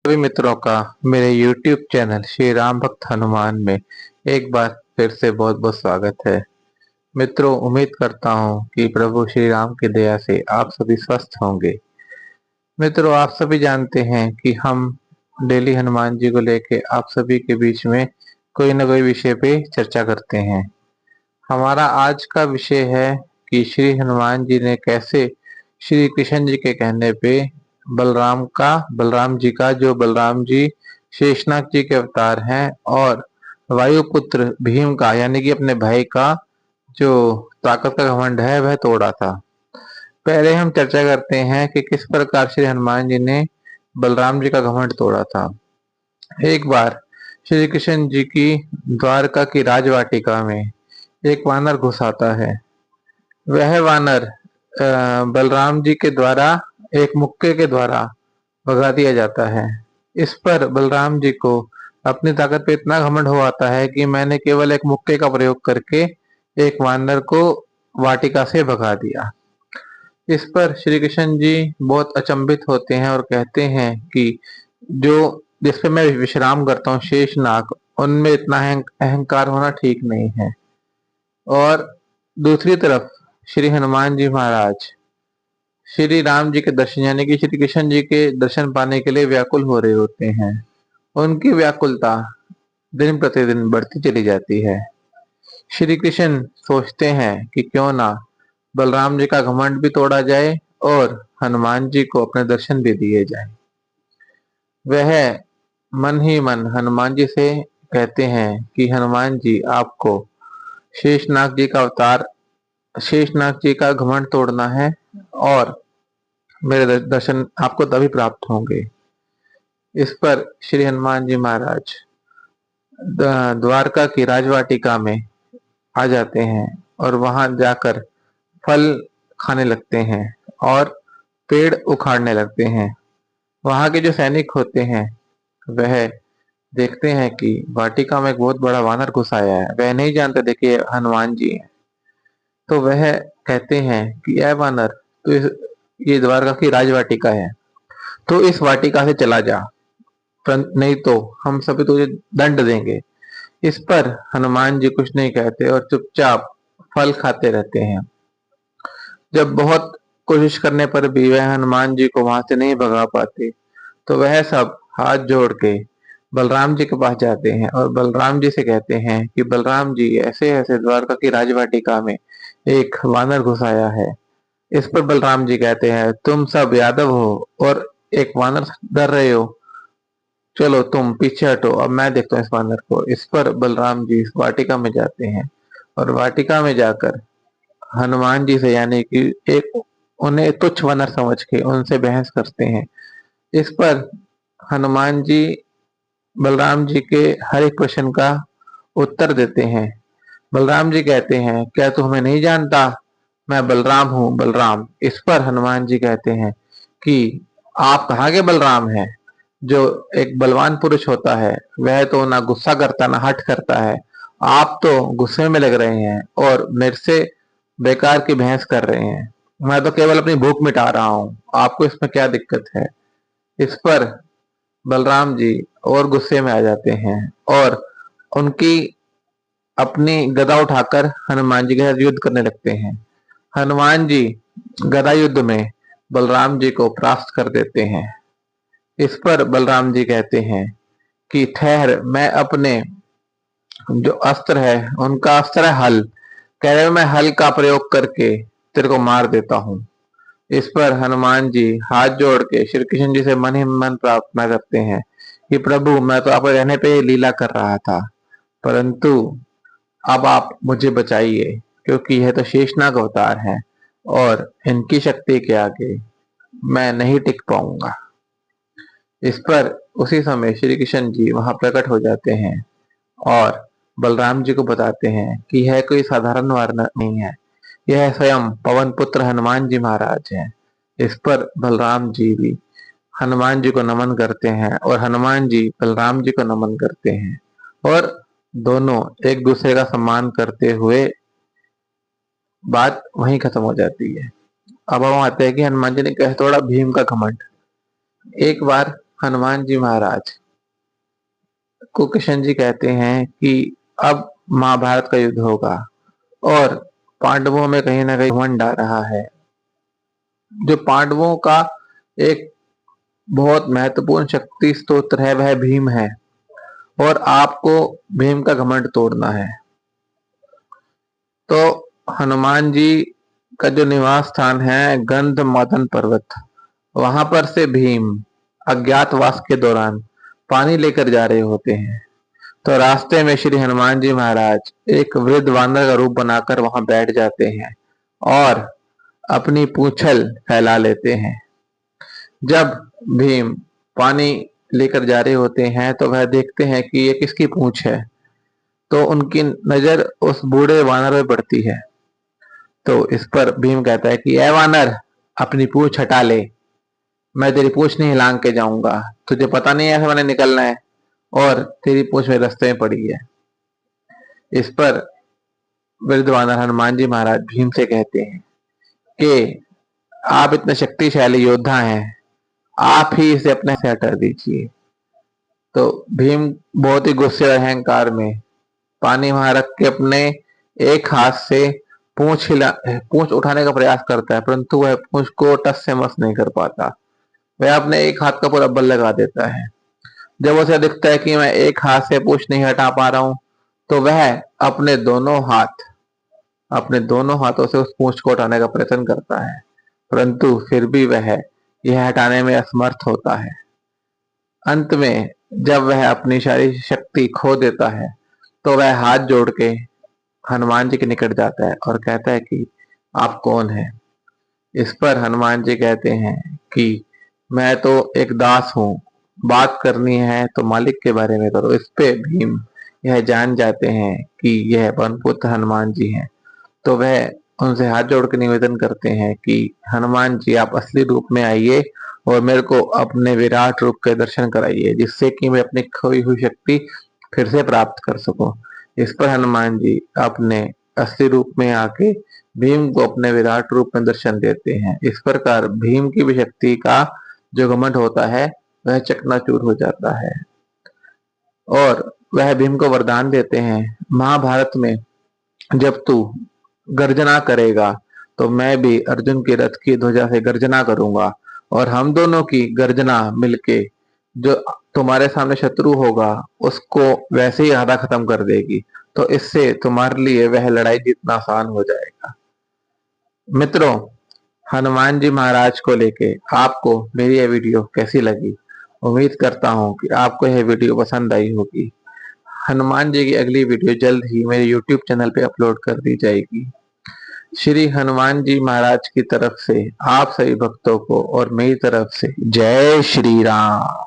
सभी मित्रों का मेरे YouTube चैनल श्री राम भक्त हनुमान में एक बार फिर से बहुत बहुत स्वागत है। मित्रों, उम्मीद करता हूँ कि प्रभु श्री राम की दया से आप सभी स्वस्थ होंगे। मित्रों, आप सभी जानते हैं कि हम डेली हनुमान जी को लेके आप सभी के बीच में कोई न कोई विषय पे चर्चा करते हैं। हमारा आज का विषय है कि श्री हनुमान जी ने कैसे श्री कृष्ण जी के कहने पे बलराम जी का, जो बलराम जी शेषनाग जी के अवतार हैं, और वायुपुत्र भीम का यानी कि अपने भाई का जो ताकत का घमंड है वह तोड़ा था। पहले हम चर्चा करते हैं कि किस प्रकार श्री हनुमान जी ने बलराम जी का घमंड तोड़ा था। एक बार श्री कृष्ण जी की द्वारका की राजवाटिका में एक वानर घुस आता है। वह वानर बलराम जी के द्वारा एक मुक्के के द्वारा भगा दिया जाता है। इस पर बलराम जी को अपनी ताकत पे इतना घमंड हो आता है कि मैंने केवल एक मुक्के का प्रयोग करके एक वानर को वाटिका से भगा दिया। इस पर श्री कृष्ण जी बहुत अचंभित होते हैं और कहते हैं कि जो जिसपे मैं विश्राम करता हूँ, शेषनाग, उनमें इतना अहंकार होना ठीक नहीं है। और दूसरी तरफ श्री हनुमान जी महाराज श्री राम जी के दर्शन यानी कि श्री कृष्ण जी के दर्शन पाने के लिए व्याकुल हो रहे होते हैं। उनकी व्याकुलता दिन प्रतिदिन बढ़ती चली जाती है। श्री कृष्ण सोचते हैं कि क्यों ना बलराम जी का घमंड भी तोड़ा जाए और हनुमान जी को अपने दर्शन भी दिए जाए। वह मन ही मन हनुमान जी से कहते हैं कि हनुमान जी, आपको शेषनाग जी का अवतार, शेषनाग जी का घमंड तोड़ना है और मेरे दर्शन आपको तभी प्राप्त होंगे। इस पर श्री हनुमान जी महाराज द्वारका की राजवाटिका में आ जाते हैं और वहां जाकर फल खाने लगते हैं और पेड़ उखाड़ने लगते हैं। वहां के जो सैनिक होते हैं वह देखते हैं कि वाटिका में एक बहुत बड़ा वानर घुस आया है। वह नहीं जानते थे कि हनुमान जी हैं। तो वह कहते हैं कि यह वानर, तो ये द्वारका की राजवाटिका है, तो इस वाटिका से चला जा, नहीं तो हम सभी तुझे दंड देंगे। इस पर हनुमान जी कुछ नहीं कहते और चुपचाप फल खाते रहते हैं। जब बहुत कोशिश करने पर भी वह हनुमान जी को वहां से नहीं भगा पाते, तो वह सब हाथ जोड़ के बलराम जी के पास जाते हैं और बलराम जी से कहते हैं कि बलराम जी, ऐसे ऐसे द्वारका की राजवाटिका में एक वानर घुस आया है। इस पर बलराम जी कहते हैं, तुम सब यादव हो और एक वानर से डर रहे हो, चलो तुम पीछे हटो, अब मैं देखता हूँ इस वानर को। इस पर बलराम जी इस वाटिका में जाते हैं और वाटिका में जाकर हनुमान जी से यानी कि एक उन्हें तुच्छ वानर समझ के उनसे बहस करते हैं। इस पर हनुमान जी बलराम जी के हर एक प्रश्न का उत्तर देते हैं। बलराम जी कहते हैं, क्या तू हमें नहीं जानता? मैं बलराम हूँ, बलराम। इस पर हनुमान जी कहते हैं कि आप कहाँ के बलराम हैं? जो एक बलवान पुरुष होता है वह तो ना गुस्सा करता ना हठ करता है। आप तो गुस्से में लग रहे हैं और मेरे से बेकार की बहस कर रहे हैं। मैं तो केवल अपनी भूख मिटा रहा हूँ, आपको इसमें क्या दिक्कत है? इस पर बलराम जी और गुस्से में आ जाते हैं और उनकी अपनी गदा उठाकर हनुमान जी के साथ युद्ध करने लगते हैं। हनुमान जी गदा युद्ध में बलराम जी को परास्त कर देते हैं। इस पर बलराम जी कहते हैं कि ठहर, मैं अपने जो अस्त्र है, उनका अस्त्र है हल, कह रहे मैं हल का प्रयोग करके तेरे को मार देता हूँ। इस पर हनुमान जी हाथ जोड़ के श्री कृष्ण जी से मन ही मन प्रार्थना करते हैं कि प्रभु, मैं तो आपके रहने पे लीला कर रहा था, परंतु अब आप मुझे बचाइए, क्योंकि यह तो शेषनाग अवतार है और इनकी शक्ति के आगे मैं नहीं टिक पाऊंगा। इस पर उसी समय श्री कृष्ण जी वहां प्रकट हो जाते हैं और बलराम जी को बताते हैं कि यह कोई साधारण वानर नहीं है, यह स्वयं पवन पुत्र हनुमान जी महाराज हैं। इस पर बलराम जी भी हनुमान जी को नमन करते हैं और हनुमान जी बलराम जी को नमन करते हैं और दोनों एक दूसरे का सम्मान करते हुए बात वहीं खत्म हो जाती है। अब हम आते हैं कि हनुमान जी ने कैसे तोड़ा भीम का घमंड। एक बार हनुमान जी महाराज को कृष्ण जी कहते हैं कि अब महाभारत का युद्ध होगा और पांडवों में कहीं ना कहीं घमंड आ रहा है। जो पांडवों का एक बहुत महत्वपूर्ण शक्ति स्तोत्र है वह भीम है और आपको भीम का घमंड तोड़ना है। तो हनुमान जी का जो निवास स्थान है गंधमादन पर्वत, वहां पर से भीम अज्ञातवास के दौरान पानी लेकर जा रहे होते हैं। तो रास्ते में श्री हनुमान जी महाराज एक वृद्ध वानर का रूप बनाकर वहां बैठ जाते हैं और अपनी पूंछल फैला लेते हैं। जब भीम पानी लेकर जा रहे होते हैं तो वह देखते हैं कि ये किसकी पूंछ है। तो उनकी नजर उस बूढ़े वानर पे पड़ती है। तो इस पर भीम कहता है कि ऐ वानर, अपनी पूंछ हटा ले, मैं तेरी पूंछ नहीं लांग के जाऊंगा, तुझे पता नहीं है ऐसे मैंने निकलना है और तेरी पूंछ मेरे रास्ते में पड़ी है। इस पर वृद्ध वानर हनुमान जी महाराज भीम से कहते हैं कि आप इतने शक्तिशाली योद्धा हैं, आप ही इसे अपने से हटा दीजिए। तो भीम बहुत ही गुस्से और अहंकार में पानी वहां रख के अपने एक हाथ से पूंछ उठाने का प्रयास करता है, परंतु वह पूंछ को टस से मस नहीं कर पाता। वह अपने एक हाथ का पूरा बल लगा देता है। जब उसे दिखता है कि मैं एक हाथ से पूंछ नहीं हटा पा रहा हूं, तो वह अपने दोनों हाथों से उस पूंछ को हटाने का प्रयत्न करता है, परंतु फिर भी वह यह हटाने में असमर्थ होता है। अंत में जब वह अपनी सारी शक्ति खो देता है तो वह हाथ जोड़ के हनुमान जी के निकट जाता है और कहता है कि आप कौन हैं। इस पर हनुमान जी कहते हैं कि मैं तो एक दास हूँ, बात करनी है तो मालिक के बारे में करो। इस पे भीम यह जान जाते हैं कि यह पवनपुत्र हनुमान जी हैं। तो वह उनसे हाथ जोड़ के निवेदन करते हैं कि हनुमान जी आप असली रूप में आइए और मेरे को अपने विराट रूप के दर्शन कराइए, जिससे कि मैं अपनी खोई हुई शक्ति फिर से प्राप्त कर सकूं। इस पर हनुमान जी अपने असली रूप में आके भीम को अपने विराट रूप में दर्शन देते हैं। इस प्रकार भीम की भी शक्ति का जो घमंड होता है वह चकनाचूर हो जाता है और वह भीम को वरदान देते हैं, महाभारत में जब तू गर्जना करेगा तो मैं भी अर्जुन के रथ की ध्वजा से गर्जना करूंगा और हम दोनों की गर्जना मिलके जो तुम्हारे सामने शत्रु होगा उसको वैसे ही आधा खत्म कर देगी। तो इससे तुम्हारे लिए वह लड़ाई जीतना आसान हो जाएगा। मित्रों, हनुमान जी महाराज को लेके आपको मेरी यह वीडियो कैसी लगी? उम्मीद करता हूँ कि आपको यह वीडियो पसंद आई होगी। हनुमान जी की अगली वीडियो जल्द ही मेरे YouTube चैनल पे अपलोड कर दी जाएगी। श्री हनुमान जी महाराज की तरफ से आप सभी भक्तों को और मेरी तरफ से जय श्री राम।